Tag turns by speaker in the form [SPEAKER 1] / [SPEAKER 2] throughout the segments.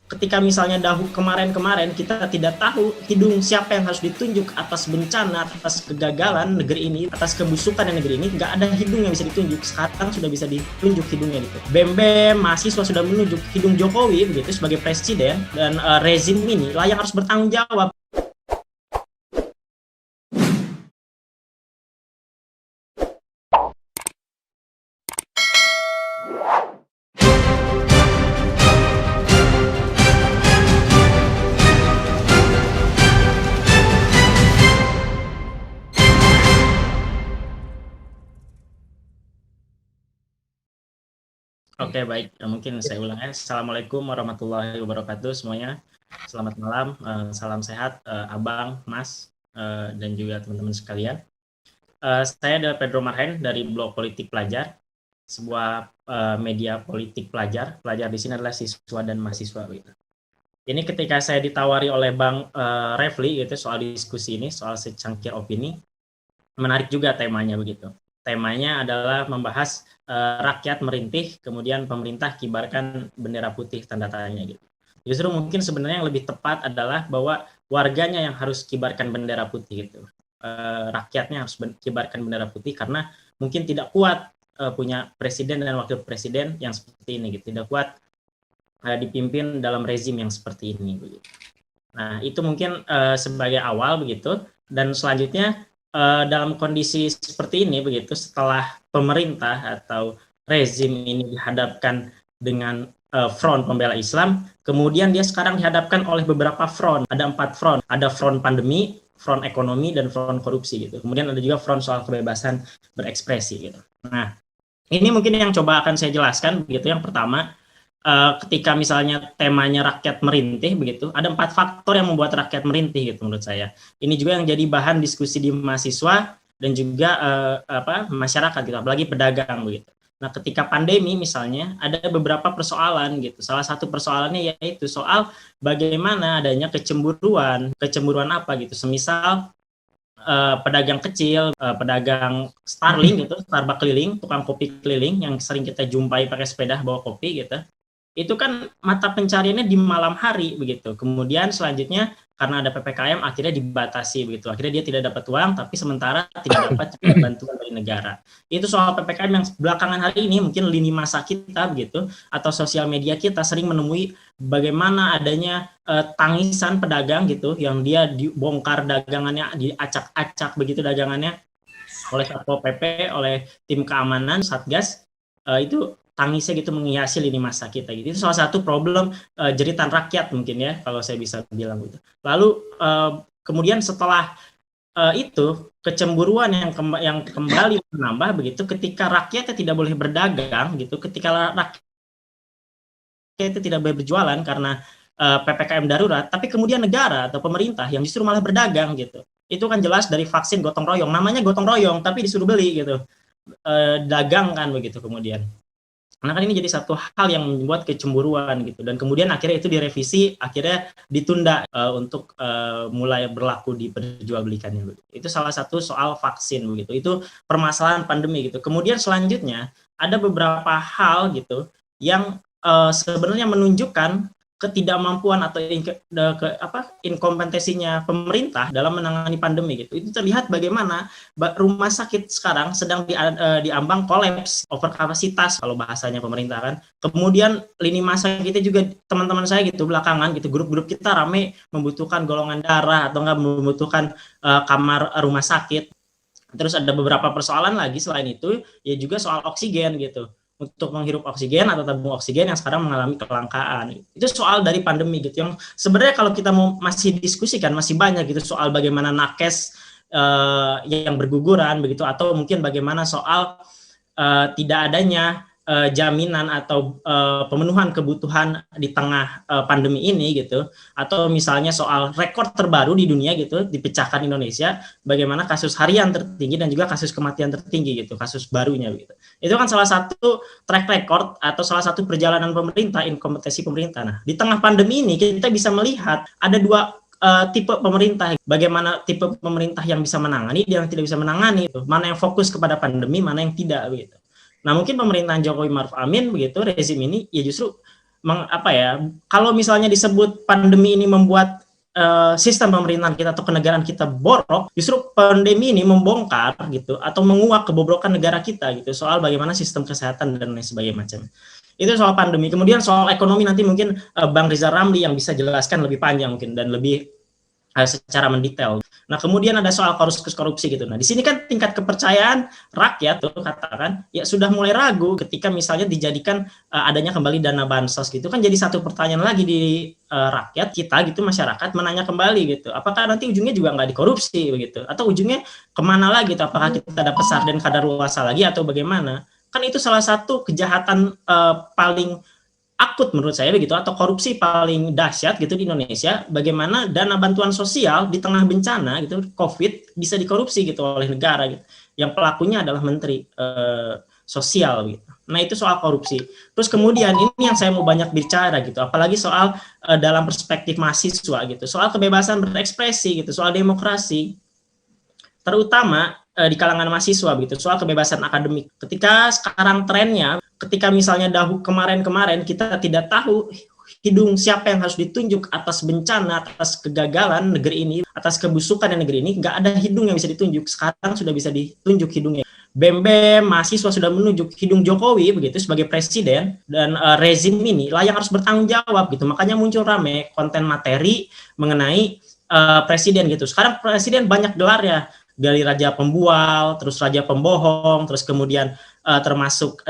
[SPEAKER 1] ketika misalnya kemarin-kemarin kita tidak tahu hidung siapa yang harus ditunjuk atas bencana, atas kegagalan negeri ini, atas kebusukan negeri ini, nggak ada hidung yang bisa ditunjuk. Sekarang sudah bisa ditunjuk hidungnya gitu. Bem-bem, mahasiswa sudah menunjuk hidung Jokowi begitu sebagai presiden, dan rezim ini layak harus bertanggung jawab. Oke, baik. Mungkin saya ulang ya. Assalamualaikum warahmatullahi wabarakatuh semuanya. Selamat malam, salam sehat, Abang, Mas, dan juga teman-teman sekalian. Saya adalah Pedro Marhen dari blog Politik Pelajar, sebuah media politik pelajar. Pelajar di sini adalah siswa dan mahasiswa. Gitu. Ini ketika saya ditawari oleh Bang Refli gitu soal diskusi ini, soal secangkir opini, menarik juga temanya begitu. Temanya adalah membahas rakyat merintih, kemudian pemerintah kibarkan bendera putih tanda tanya gitu. Justru mungkin sebenarnya yang lebih tepat adalah bahwa warganya yang harus kibarkan bendera putih gitu. Rakyatnya harus kibarkan bendera putih karena mungkin tidak kuat punya presiden dan wakil presiden yang seperti ini gitu. Tidak kuat dipimpin dalam rezim yang seperti ini begitu. Nah, itu mungkin sebagai awal begitu, dan selanjutnya dalam kondisi seperti ini begitu, setelah pemerintah atau rezim ini dihadapkan dengan front pembela Islam, kemudian dia sekarang dihadapkan oleh beberapa front. Ada 4 front. Ada front pandemi, front ekonomi, dan front korupsi gitu. Kemudian ada juga front soal kebebasan berekspresi gitu. Nah, ini mungkin yang coba akan saya jelaskan begitu. Yang pertama, ketika misalnya temanya rakyat merintih begitu, ada 4 faktor yang membuat rakyat merintih gitu menurut saya. Ini juga yang jadi bahan diskusi di mahasiswa dan juga masyarakat gitu, apalagi pedagang begitu. Nah, ketika pandemi misalnya ada beberapa persoalan gitu. Salah satu persoalannya yaitu soal bagaimana adanya kecemburuan apa gitu. Semisal pedagang kecil, pedagang Starling gitu, Starbucks keliling, tukang kopi keliling yang sering kita jumpai pakai sepeda bawa kopi gitu. Itu kan mata pencariannya di malam hari begitu. Kemudian selanjutnya karena ada PPKM akhirnya dibatasi begitu. Akhirnya dia tidak dapat uang, tapi sementara tidak dapat bantuan dari negara. Itu soal PPKM yang belakangan hari ini mungkin lini masa kita begitu atau sosial media kita sering menemui bagaimana adanya tangisan pedagang gitu yang dia dibongkar dagangannya, diacak-acak begitu dagangannya oleh Satpol PP, oleh tim keamanan Satgas, itu tangisnya gitu menghiasi lini masa kita gitu. Itu salah satu problem jeritan rakyat mungkin ya kalau saya bisa bilang gitu. Lalu kemudian setelah itu kecemburuan yang kembali menambah begitu ketika rakyatnya tidak boleh berdagang gitu, ketika rakyat itu tidak boleh berjualan karena PPKM darurat, tapi kemudian negara atau pemerintah yang justru malah berdagang gitu. Itu kan jelas dari vaksin gotong royong, namanya gotong royong tapi disuruh beli gitu. Dagang kan begitu kemudian. Karena kan ini jadi satu hal yang membuat kecemburuan gitu, dan kemudian akhirnya itu direvisi, akhirnya ditunda untuk mulai berlaku diperjualbelikannya. Itu salah satu soal vaksin begitu. Itu permasalahan pandemi gitu. Kemudian selanjutnya ada beberapa hal gitu yang sebenarnya menunjukkan ketidakmampuan atau inkompetensinya pemerintah dalam menangani pandemi gitu. Itu terlihat bagaimana rumah sakit sekarang sedang diambang kolaps, overkapasitas kalau bahasanya pemerintah kan. Kemudian lini masa kita juga, teman-teman saya gitu belakangan gitu, grup-grup kita rame membutuhkan golongan darah atau enggak membutuhkan kamar rumah sakit. Terus ada beberapa persoalan lagi selain itu, ya juga soal oksigen gitu. Untuk menghirup oksigen atau tabung oksigen yang sekarang mengalami kelangkaan. Itu soal dari pandemi gitu. Yang sebenarnya kalau kita mau masih diskusikan masih banyak gitu soal bagaimana nakes yang berguguran begitu, atau mungkin bagaimana soal tidak adanya jaminan atau pemenuhan kebutuhan di tengah pandemi ini gitu, atau misalnya soal rekor terbaru di dunia gitu dipecahkan Indonesia, bagaimana kasus harian tertinggi dan juga kasus kematian tertinggi gitu, kasus barunya gitu. Itu kan salah satu track record atau salah satu perjalanan pemerintah, inkompetensi pemerintah. Nah, di tengah pandemi ini kita bisa melihat ada 2 tipe pemerintah. Bagaimana tipe pemerintah yang bisa menangani dan yang tidak bisa menangani itu. Mana yang fokus kepada pandemi, mana yang tidak begitu. Nah, mungkin pemerintahan Jokowi Maruf Amin begitu, rezim ini ya justru apa ya, kalau misalnya disebut pandemi ini membuat sistem pemerintahan kita atau kenegaraan kita borok, justru pandemi ini membongkar gitu atau menguak kebobrokan negara kita gitu soal bagaimana sistem kesehatan dan lain sebagainya macam. Itu soal pandemi. Kemudian soal ekonomi nanti mungkin Bang Rizal Ramli yang bisa jelaskan lebih panjang mungkin dan lebih secara mendetail. Nah, kemudian ada soal korupsi gitu. Nah, di sini kan tingkat kepercayaan rakyat tuh katakan ya sudah mulai ragu ketika misalnya dijadikan adanya kembali dana bansos gitu kan, jadi satu pertanyaan lagi di rakyat kita gitu, masyarakat menanya kembali gitu, apakah nanti ujungnya juga nggak dikorupsi begitu, atau ujungnya kemana lagi gitu, apakah kita dapat sarden kadaluarsa lagi atau bagaimana? Kan itu salah satu kejahatan paling akut menurut saya begitu, atau korupsi paling dahsyat gitu di Indonesia, bagaimana dana bantuan sosial di tengah bencana gitu COVID bisa dikorupsi gitu oleh negara gitu, yang pelakunya adalah menteri sosial gitu. Nah, itu soal korupsi. Terus kemudian ini yang saya mau banyak bicara gitu, apalagi soal dalam perspektif mahasiswa gitu, soal kebebasan berekspresi gitu, soal demokrasi, terutama di kalangan mahasiswa gitu, soal kebebasan akademik. Ketika sekarang trennya, ketika misalnya kemarin-kemarin kita tidak tahu hidung siapa yang harus ditunjuk atas bencana, atas kegagalan negeri ini, atas kebusukan negeri ini, nggak ada hidung yang bisa ditunjuk. Sekarang sudah bisa ditunjuk hidungnya. BEM mahasiswa sudah menunjuk hidung Jokowi begitu sebagai presiden, dan rezim ini lah yang harus bertanggung jawab gitu. Makanya muncul rame konten materi mengenai presiden gitu. Sekarang presiden banyak gelar ya, dari raja pembual, terus raja pembohong, terus kemudian termasuk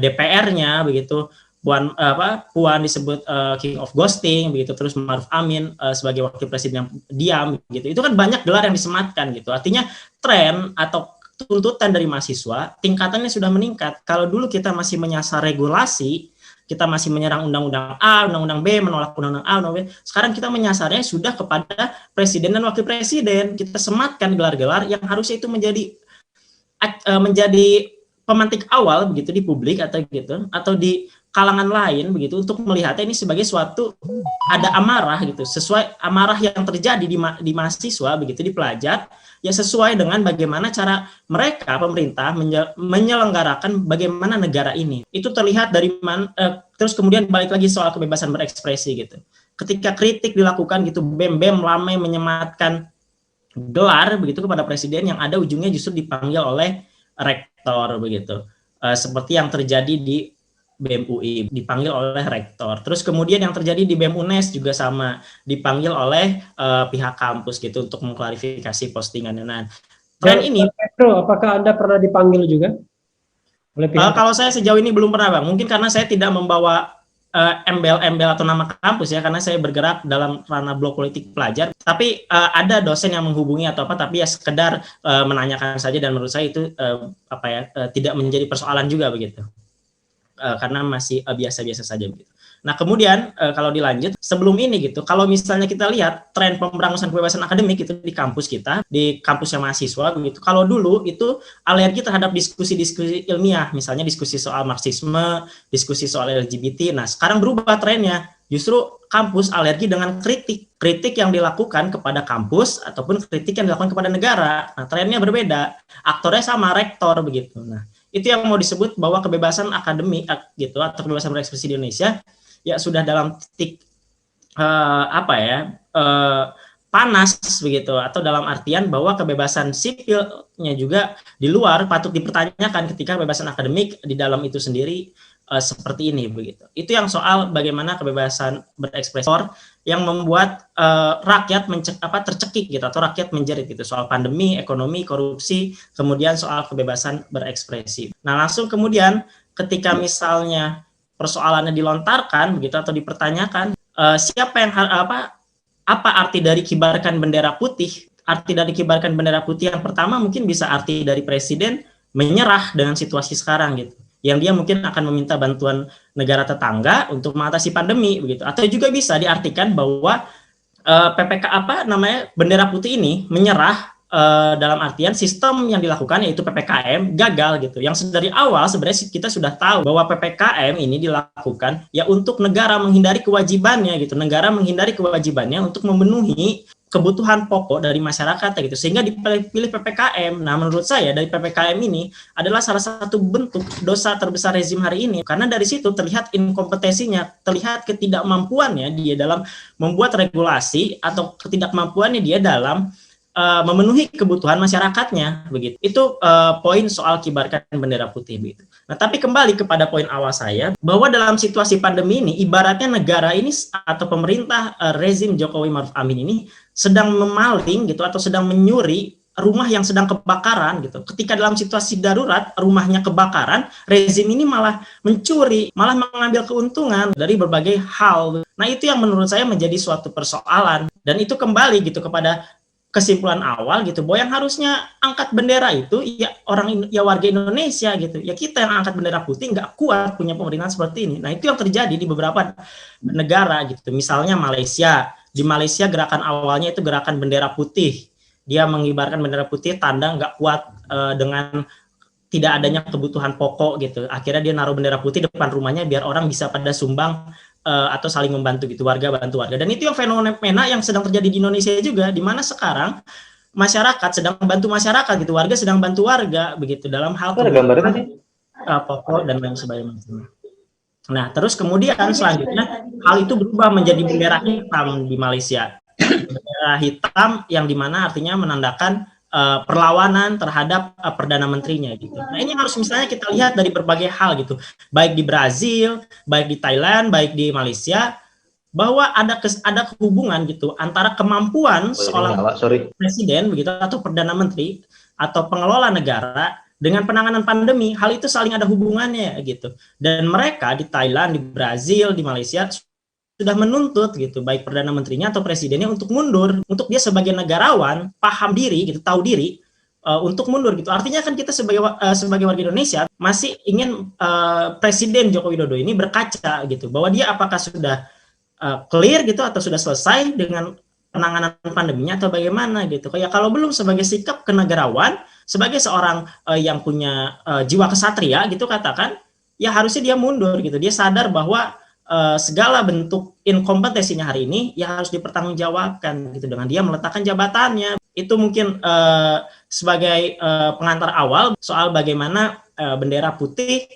[SPEAKER 1] DPR-nya begitu, Puan disebut King of Ghosting begitu, terus Maruf Amin sebagai wakil presiden yang diam gitu. Itu kan banyak gelar yang disematkan gitu. Artinya tren atau tuntutan dari mahasiswa tingkatannya sudah meningkat. Kalau dulu kita masih menyasar regulasi, kita masih menyerang undang-undang A, undang-undang B, menolak undang-undang A, undang-undang B. Sekarang kita menyasarnya sudah kepada presiden dan wakil presiden. Kita sematkan gelar-gelar yang harusnya itu menjadi pemantik awal begitu di publik atau gitu, atau di kalangan lain begitu, untuk melihatnya ini sebagai suatu ada amarah gitu, sesuai amarah yang terjadi di mahasiswa begitu, di pelajar, ya sesuai dengan bagaimana cara mereka pemerintah menyelenggarakan bagaimana negara ini. Itu terlihat dari terus kemudian balik lagi soal kebebasan berekspresi gitu. Ketika kritik dilakukan gitu, BEM ramai menyematkan gelar begitu kepada presiden yang ada ujungnya justru dipanggil oleh rektor begitu, seperti yang terjadi di BEM UI dipanggil oleh rektor. Terus kemudian yang terjadi di BEM UNES juga sama, dipanggil oleh pihak kampus gitu untuk mengklarifikasi postingan. Nah, tren ini,
[SPEAKER 2] Pedro, apakah Anda pernah dipanggil juga oleh pihak?
[SPEAKER 1] Kalau saya sejauh ini belum pernah, Bang. Mungkin karena saya tidak membawa embel-embel atau nama kampus ya, karena saya bergerak dalam ranah blok politik pelajar. Tapi ada dosen yang menghubungi atau apa, tapi ya sekedar menanyakan saja, dan menurut saya itu tidak menjadi persoalan juga begitu. Karena masih biasa-biasa saja begitu. Nah, kemudian kalau dilanjut sebelum ini gitu, kalau misalnya kita lihat tren pemberangusan kebebasan akademik itu di kampus kita, di kampusnya mahasiswa begitu. Kalau dulu itu alergi terhadap diskusi-diskusi ilmiah, misalnya diskusi soal Marxisme, diskusi soal LGBT. Nah, sekarang berubah trennya. Justru kampus alergi dengan kritik yang dilakukan kepada kampus ataupun kritik yang dilakukan kepada negara. Nah, trennya berbeda. Aktornya sama, rektor begitu. Nah, itu yang mau disebut bahwa kebebasan akademik gitu atau kebebasan berekspresi di Indonesia ya sudah dalam titik panas begitu, atau dalam artian bahwa kebebasan sipilnya juga di luar patut dipertanyakan ketika kebebasan akademik di dalam itu sendiri seperti ini begitu. Itu yang soal bagaimana kebebasan berekspresi yang membuat rakyat tercekik gitu, atau rakyat menjerit gitu, soal pandemi, ekonomi, korupsi, kemudian soal kebebasan berekspresi. Nah, langsung kemudian ketika misalnya persoalannya dilontarkan begitu atau dipertanyakan, siapa yang apa arti dari kibarkan bendera putih? Arti dari kibarkan bendera putih yang pertama mungkin bisa arti dari presiden menyerah dengan situasi sekarang gitu, yang dia mungkin akan meminta bantuan negara tetangga untuk mengatasi pandemi begitu. Atau juga bisa diartikan bahwa bendera putih ini menyerah dalam artian sistem yang dilakukan yaitu PPKM gagal gitu. Yang dari awal sebenarnya kita sudah tahu bahwa PPKM ini dilakukan ya untuk negara menghindari kewajibannya gitu. Negara menghindari kewajibannya untuk memenuhi kebutuhan pokok dari masyarakat gitu, sehingga dipilih PPKM. Nah, menurut saya dari PPKM ini adalah salah satu bentuk dosa terbesar rezim hari ini, karena dari situ terlihat inkompetensinya, terlihat ketidakmampuannya dia dalam membuat regulasi atau ketidakmampuannya dia dalam memenuhi kebutuhan masyarakatnya begitu. Itu poin soal kibarkan bendera putih begitu. Nah, tapi kembali kepada poin awal saya bahwa dalam situasi pandemi ini ibaratnya negara ini atau pemerintah rezim Jokowi Maruf Amin ini sedang memaling gitu atau sedang menyuri rumah yang sedang kebakaran gitu. Ketika dalam situasi darurat rumahnya kebakaran, rezim ini malah mencuri, malah mengambil keuntungan dari berbagai hal. Nah, itu yang menurut saya menjadi suatu persoalan, dan itu kembali gitu kepada kesimpulan awal gitu, bahwa yang harusnya angkat bendera itu ya warga Indonesia gitu, ya kita yang angkat bendera putih nggak kuat punya pemerintahan seperti ini. Nah, itu yang terjadi di beberapa negara gitu, misalnya Malaysia. Di Malaysia gerakan awalnya itu gerakan bendera putih, dia mengibarkan bendera putih tanda nggak kuat dengan tidak adanya kebutuhan pokok gitu. Akhirnya dia naruh bendera putih depan rumahnya biar orang bisa pada sumbang atau saling membantu gitu, warga bantu warga. Dan itu yang fenomena yang sedang terjadi di Indonesia juga, di mana sekarang masyarakat sedang bantu masyarakat gitu, warga sedang bantu warga begitu dalam hal pokok dan lain sebagainya. Nah, terus kemudian selanjutnya hal itu berubah menjadi bendera hitam di Malaysia. Bendera hitam yang dimana artinya menandakan perlawanan terhadap Perdana Menterinya gitu. Nah, ini harus misalnya kita lihat dari berbagai hal gitu, baik di Brazil, baik di Thailand, baik di Malaysia, bahwa ada hubungan gitu antara kemampuan seorang presiden begitu atau Perdana Menteri atau pengelola negara dengan penanganan pandemi. Hal itu saling ada hubungannya gitu. Dan mereka di Thailand, di Brazil, di Malaysia sudah menuntut gitu, baik Perdana Menterinya atau Presidennya untuk mundur, untuk dia sebagai negarawan paham diri gitu, tahu diri untuk mundur gitu. Artinya kan kita sebagai warga Indonesia masih ingin Presiden Joko Widodo ini berkaca gitu, bahwa dia apakah sudah clear gitu atau sudah selesai dengan penanganan pandeminya atau bagaimana gitu. Kayak kalau belum, sebagai sikap kenegarawan, sebagai seorang yang punya jiwa kesatria gitu katakan, ya harusnya dia mundur gitu. Dia sadar bahwa segala bentuk inkompetensinya hari ini ya harus dipertanggungjawabkan gitu dengan dia meletakkan jabatannya. Itu mungkin sebagai pengantar awal soal bagaimana bendera putih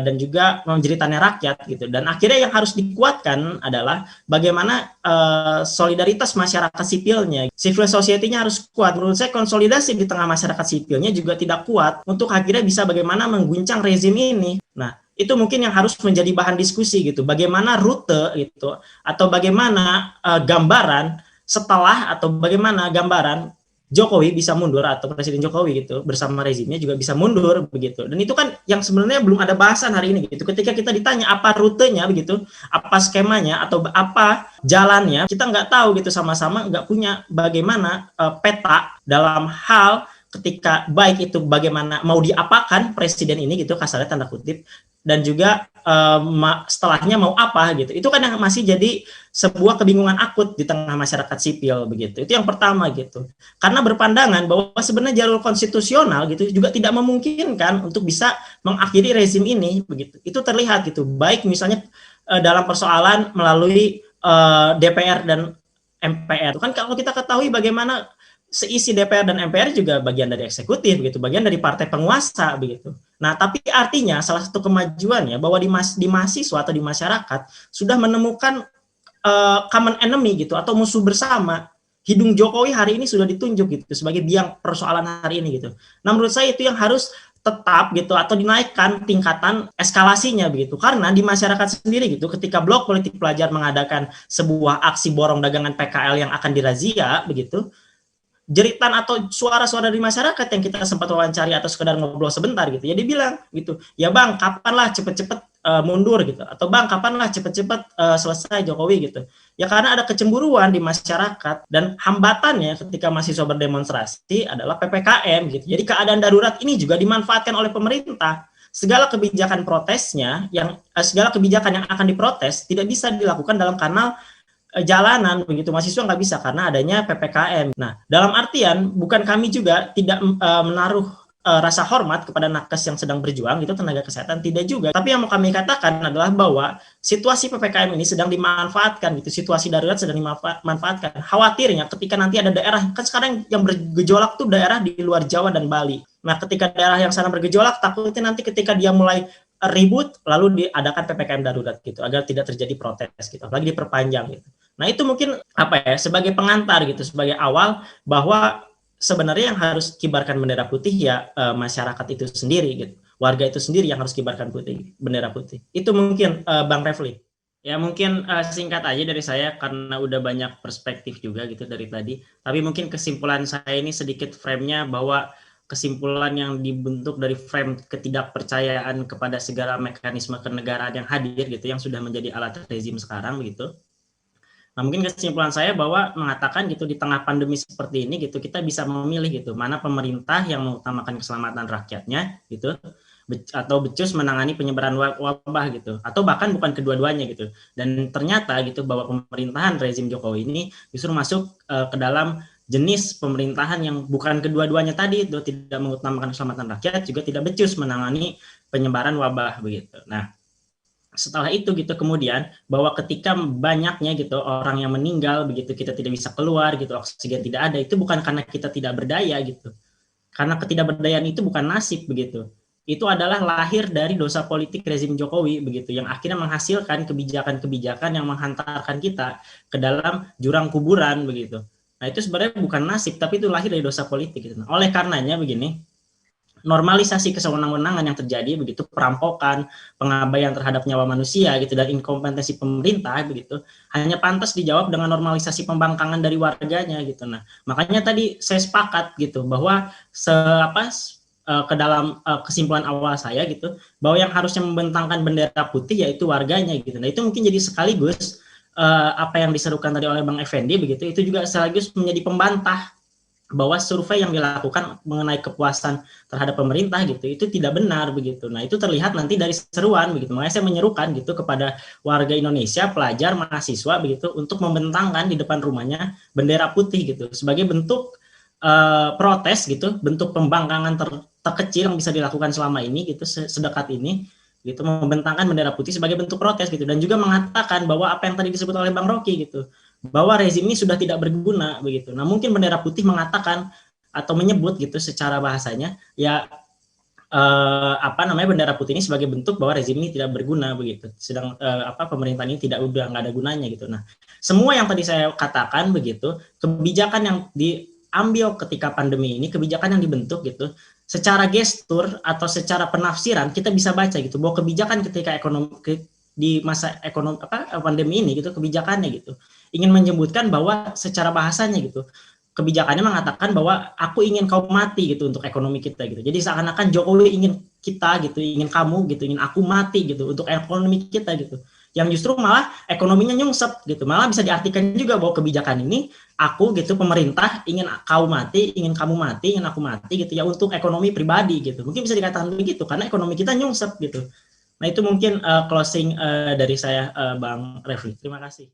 [SPEAKER 1] dan juga menjeritannya rakyat gitu. Dan akhirnya yang harus dikuatkan adalah bagaimana solidaritas masyarakat sipilnya, civil society-nya harus kuat. Menurut saya konsolidasi di tengah masyarakat sipilnya juga tidak kuat untuk akhirnya bisa bagaimana mengguncang rezim ini. Nah, itu mungkin yang harus menjadi bahan diskusi gitu. Bagaimana rute itu atau bagaimana gambaran setelah atau bagaimana gambaran Jokowi bisa mundur atau Presiden Jokowi gitu bersama rezimnya juga bisa mundur begitu. Dan itu kan yang sebenarnya belum ada bahasan hari ini gitu. Ketika kita ditanya apa rutenya begitu, apa skemanya atau apa jalannya, kita nggak tahu gitu, sama-sama nggak punya bagaimana peta dalam hal ketika baik itu bagaimana mau diapakan presiden ini gitu, kasarnya tanda kutip, dan juga setelahnya mau apa gitu. Itu kan yang masih jadi sebuah kebingungan akut di tengah masyarakat sipil begitu. Itu yang pertama gitu. Karena berpandangan bahwa sebenarnya jalur konstitusional gitu juga tidak memungkinkan untuk bisa mengakhiri rezim ini begitu. Itu terlihat gitu. Baik misalnya dalam persoalan melalui DPR dan MPR. Kan kalau kita ketahui bagaimana seisi DPR dan MPR juga bagian dari eksekutif begitu, bagian dari partai penguasa begitu. Nah, tapi artinya salah satu kemajuannya bahwa di mahasiswa atau di masyarakat sudah menemukan common enemy gitu atau musuh bersama. Hidung Jokowi hari ini sudah ditunjuk gitu sebagai biang persoalan hari ini gitu. Nah, menurut saya itu yang harus tetap gitu atau dinaikkan tingkatan eskalasinya begitu, karena di masyarakat sendiri gitu ketika Blok Politik Pelajar mengadakan sebuah aksi borong dagangan PKL yang akan dirazia begitu, jeritan atau suara-suara dari masyarakat yang kita sempat wawancari atau sekedar ngobrol sebentar gitu, ya dia bilang gitu, ya bang kapanlah cepet-cepet mundur gitu, atau bang kapanlah cepet-cepet selesai Jokowi gitu. Ya karena ada kecemburuan di masyarakat, dan hambatannya ketika mahasiswa berdemonstrasi adalah PPKM gitu. Jadi keadaan darurat ini juga dimanfaatkan oleh pemerintah. Segala kebijakan protesnya, segala kebijakan yang akan diprotes tidak bisa dilakukan dalam kanal jalanan begitu, mahasiswa nggak bisa karena adanya PPKM. Nah, dalam artian bukan kami juga tidak menaruh rasa hormat kepada nakes yang sedang berjuang gitu, tenaga kesehatan, tidak juga. Tapi yang mau kami katakan adalah bahwa situasi PPKM ini sedang dimanfaatkan gitu, situasi darurat sedang dimanfaatkan. Khawatirnya ketika nanti ada daerah, kan sekarang yang bergejolak tuh daerah di luar Jawa dan Bali. Nah, ketika daerah yang sana bergejolak, takutnya nanti ketika dia mulai ribut lalu diadakan PPKM darurat gitu agar tidak terjadi protes gitu, apalagi diperpanjang gitu. Nah, itu mungkin apa ya, sebagai pengantar gitu, sebagai awal bahwa sebenarnya yang harus kibarkan bendera putih ya masyarakat itu sendiri gitu. Warga itu sendiri yang harus kibarkan bendera putih. Itu mungkin Bang Refli. Ya mungkin singkat aja dari saya karena udah banyak perspektif juga gitu dari tadi. Tapi mungkin kesimpulan saya ini sedikit frame-nya bahwa kesimpulan yang dibentuk dari frame ketidakpercayaan kepada segala mekanisme kenegaraan yang hadir gitu, yang sudah menjadi alat rezim sekarang begitu. Nah, mungkin kesimpulan saya bahwa mengatakan gitu di tengah pandemi seperti ini gitu, kita bisa memilih gitu mana pemerintah yang mengutamakan keselamatan rakyatnya gitu, atau becus menangani penyebaran wabah gitu, atau bahkan bukan kedua-duanya gitu. Dan ternyata gitu bahwa pemerintahan rezim Jokowi ini justru masuk ke dalam jenis pemerintahan yang bukan kedua-duanya tadi itu, tidak mengutamakan keselamatan rakyat, juga tidak becus menangani penyebaran wabah begitu. Nah, setelah itu gitu kemudian bahwa ketika banyaknya gitu orang yang meninggal begitu, kita tidak bisa keluar gitu, oksigen tidak ada, itu bukan karena kita tidak berdaya gitu, karena ketidakberdayaan itu bukan nasib begitu, itu adalah lahir dari dosa politik rezim Jokowi begitu, yang akhirnya menghasilkan kebijakan-kebijakan yang menghantarkan kita ke dalam jurang kuburan begitu. Nah, itu sebenarnya bukan nasib, tapi itu lahir dari dosa politik gitu. Nah, oleh karenanya begini, normalisasi kesewenang-wenangan yang terjadi begitu, perampokan, pengabaian terhadap nyawa manusia gitu, dan inkompetensi pemerintah begitu, hanya pantas dijawab dengan normalisasi pembangkangan dari warganya gitu. Nah, makanya tadi saya sepakat gitu bahwa ke dalam kesimpulan awal saya gitu, bahwa yang harusnya membentangkan bendera putih yaitu warganya gitu. Nah, itu mungkin jadi sekaligus apa yang diserukan tadi oleh Bang Effendi begitu, itu juga sekaligus menjadi pembantah bahwa survei yang dilakukan mengenai kepuasan terhadap pemerintah gitu itu tidak benar begitu. Nah, itu terlihat nanti dari seruan begitu. Makanya saya menyerukan gitu kepada warga Indonesia, pelajar, mahasiswa begitu, untuk membentangkan di depan rumahnya bendera putih gitu sebagai bentuk protes gitu, bentuk pembangkangan terkecil yang bisa dilakukan selama ini gitu, sedekat ini gitu, membentangkan bendera putih sebagai bentuk protes gitu, dan juga mengatakan bahwa apa yang tadi disebut oleh Bang Rocky gitu, bahwa rezim ini sudah tidak berguna begitu. Nah, mungkin bendera putih mengatakan atau menyebut gitu secara bahasanya ya bendera putih ini sebagai bentuk bahwa rezim ini tidak berguna begitu. Sedang pemerintahan ini udah nggak ada gunanya gitu. Nah, semua yang tadi saya katakan begitu, kebijakan yang diambil ketika pandemi ini, kebijakan yang dibentuk gitu, secara gestur atau secara penafsiran kita bisa baca gitu bahwa kebijakan ketika di masa pandemi ini gitu, kebijakannya gitu ingin menyebutkan bahwa secara bahasanya gitu, kebijakannya mengatakan bahwa aku ingin kau mati gitu untuk ekonomi kita gitu. Jadi seakan-akan Jokowi ingin kita gitu, ingin kamu gitu, ingin aku mati gitu untuk ekonomi kita gitu. Yang justru malah ekonominya nyungsep gitu. Malah bisa diartikan juga bahwa kebijakan ini aku gitu, pemerintah ingin kau mati, ingin kamu mati, ingin aku mati gitu ya untuk ekonomi pribadi gitu. Mungkin bisa dikatakan begitu karena ekonomi kita nyungsep gitu. Nah, itu mungkin closing dari saya Bang Refli. Terima kasih.